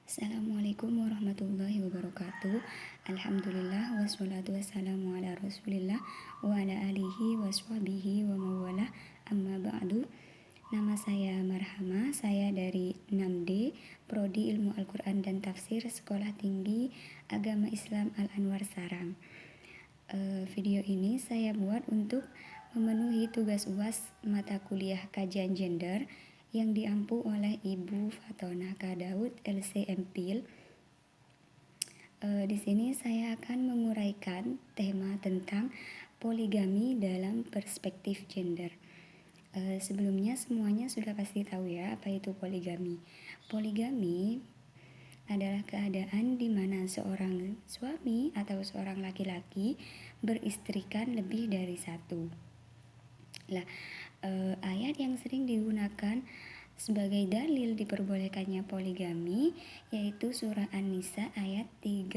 Assalamualaikum warahmatullahi wabarakatuh. Alhamdulillah wassalatu wassalamu ala rasulillah wa ala alihi wa sahbihi wa mawalah, amma ba'du. Nama saya Marhama, saya dari 6D Prodi Ilmu Al-Quran dan Tafsir Sekolah Tinggi Agama Islam Al-Anwar Sarang. Video ini saya buat untuk memenuhi tugas UAS mata kuliah kajian gender yang diampu oleh Ibu Fatona K. Daud LC.MPhil. Di sini saya akan menguraikan tema tentang poligami dalam perspektif gender. Sebelumnya semuanya sudah pasti tahu ya apa itu poligami. Poligami adalah keadaan di mana seorang suami atau seorang laki-laki beristrikan lebih dari satu. Ayat yang sering digunakan sebagai dalil diperbolehkannya poligami yaitu surah An-Nisa ayat 2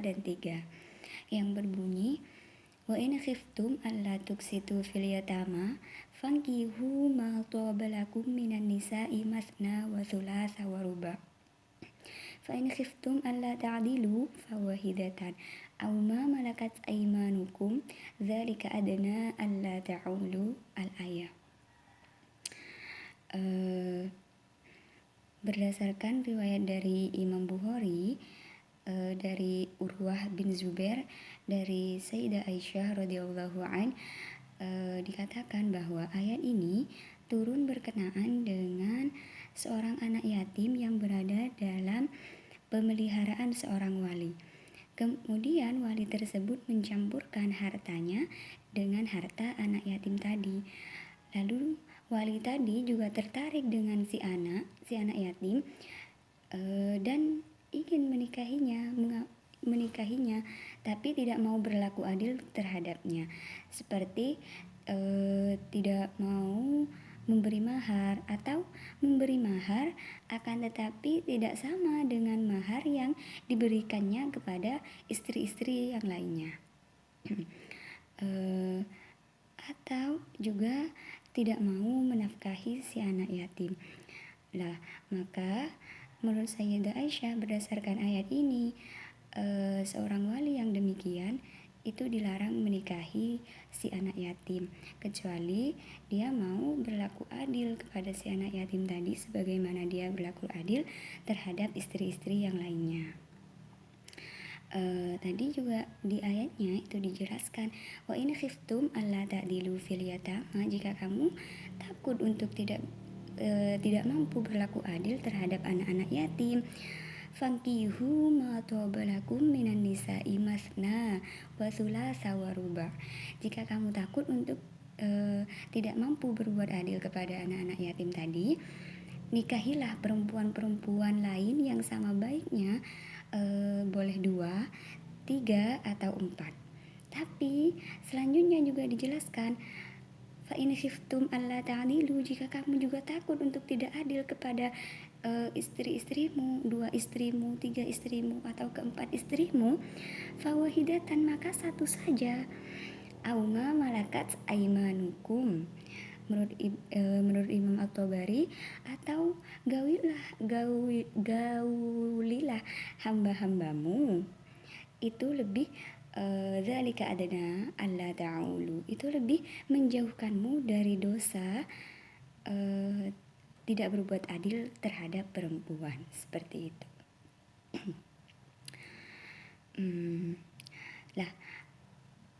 dan 3 yang berbunyi, wa in khiftum alla tuksitu fil yatama fankihu ma taba lakum minan nisa'i mathna wa thulatha wa ruba'. Fa in khiftum alla ta'dilu fawahidatan aw ma malakat aymanukum dzalika adna alla ta'ulu al-ayah. Berdasarkan riwayat dari Imam Bukhari dari Urwah bin Zubair dari Sayyidah Aisyah radhiyallahu an, dikatakan bahwa ayat ini turun berkenaan dengan seorang anak yatim yang berada dalam pemeliharaan seorang wali. Kemudian wali tersebut mencampurkan hartanya dengan harta anak yatim tadi. Lalu wali tadi juga tertarik dengan si anak yatim dan ingin menikahinya, tapi tidak mau berlaku adil terhadapnya, seperti tidak mau memberi mahar atau memberi mahar akan tetapi tidak sama dengan mahar yang diberikannya kepada istri-istri yang lainnya. Atau juga tidak mau menafkahi si anak yatim. Maka menurut Sayyidah Aisyah berdasarkan ayat ini, seorang wali yang demikian itu dilarang menikahi si anak yatim kecuali dia mau berlaku adil kepada si anak yatim tadi sebagaimana dia berlaku adil terhadap istri-istri yang lainnya. Tadi juga di ayatnya itu dijelaskan, wa in khiftum alla ta'dilu fil yatama, jika kamu takut untuk tidak mampu berlaku adil terhadap anak-anak yatim, fankihu ma taba lakum minan nisa'i mathna wa thulatha wa ruba'. Jika kamu takut untuk tidak mampu berbuat adil kepada anak-anak yatim tadi, nikahilah perempuan-perempuan lain yang sama baiknya, boleh 2, 3 atau 4. Tapi selanjutnya juga dijelaskan, fa in khiftum alla ta'dilu, jika kamu juga takut untuk tidak adil kepada istri-istrimu, 2 istrimu, 3 istrimu atau keempat istrimu, fawahidatan, maka satu saja, aw ma malakat aymanukum, menurut Imam At-Tabari, atau gaulilah hamba-hambamu, itu lebih zalika adna alla ta'ulu, itu lebih menjauhkanmu dari dosa tidak berbuat adil terhadap perempuan, seperti itu.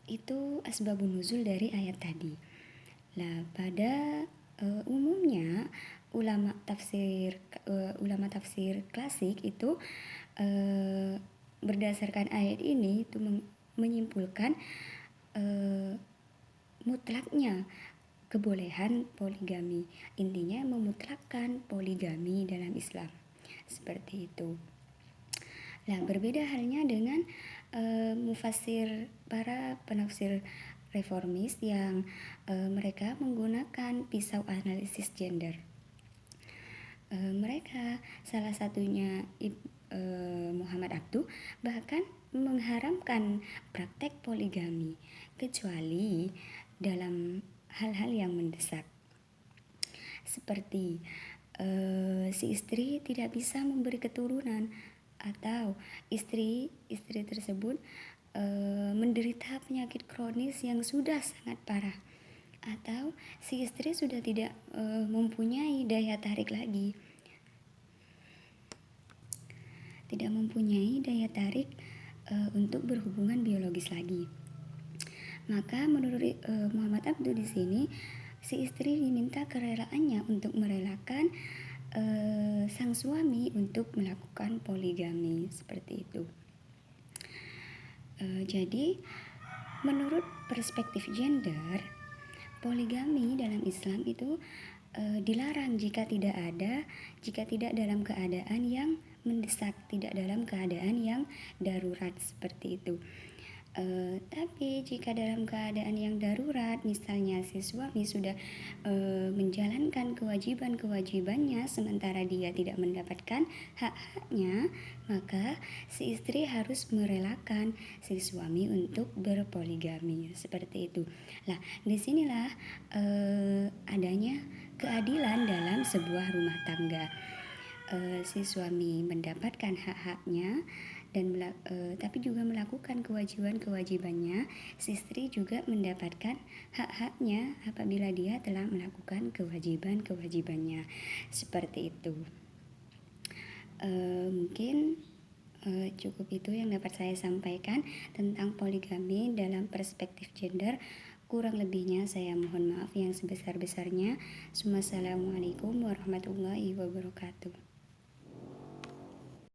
Itu asbabun nuzul dari ayat tadi. Pada umumnya ulama tafsir klasik itu berdasarkan ayat ini itu menyimpulkan mutlaknya kebolehan poligami. Intinya memutlakkan poligami dalam Islam, seperti itu. Berbeda halnya dengan para penafsir reformis yang mereka menggunakan pisau analisis gender. Mereka salah satunya Muhammad Abduh bahkan mengharamkan praktek poligami kecuali dalam hal-hal yang mendesak, seperti si istri tidak bisa memberi keturunan, atau istri tersebut menderita penyakit kronis yang sudah sangat parah, atau si istri sudah tidak mempunyai daya tarik lagi, untuk berhubungan biologis lagi. Maka menurut Muhammad Abduh di sini, si istri diminta kerelaannya untuk merelakan sang suami untuk melakukan poligami seperti itu. Jadi menurut perspektif gender, poligami dalam Islam itu dilarang jika tidak dalam keadaan yang mendesak, tidak dalam keadaan yang darurat seperti itu. Tapi jika dalam keadaan yang darurat, misalnya si suami sudah menjalankan kewajiban-kewajibannya sementara dia tidak mendapatkan hak-haknya, maka si istri harus merelakan si suami untuk berpoligami seperti itu. Nah, disinilah adanya keadilan dalam sebuah rumah tangga. Si suami mendapatkan hak-haknya dan tapi juga melakukan kewajiban-kewajibannya. Si istri juga mendapatkan hak-haknya apabila dia telah melakukan kewajiban-kewajibannya seperti itu. Mungkin cukup itu yang dapat saya sampaikan tentang poligami dalam perspektif gender. Kurang lebihnya saya mohon maaf yang sebesar-besarnya. Wassalamualaikum warahmatullahi wabarakatuh.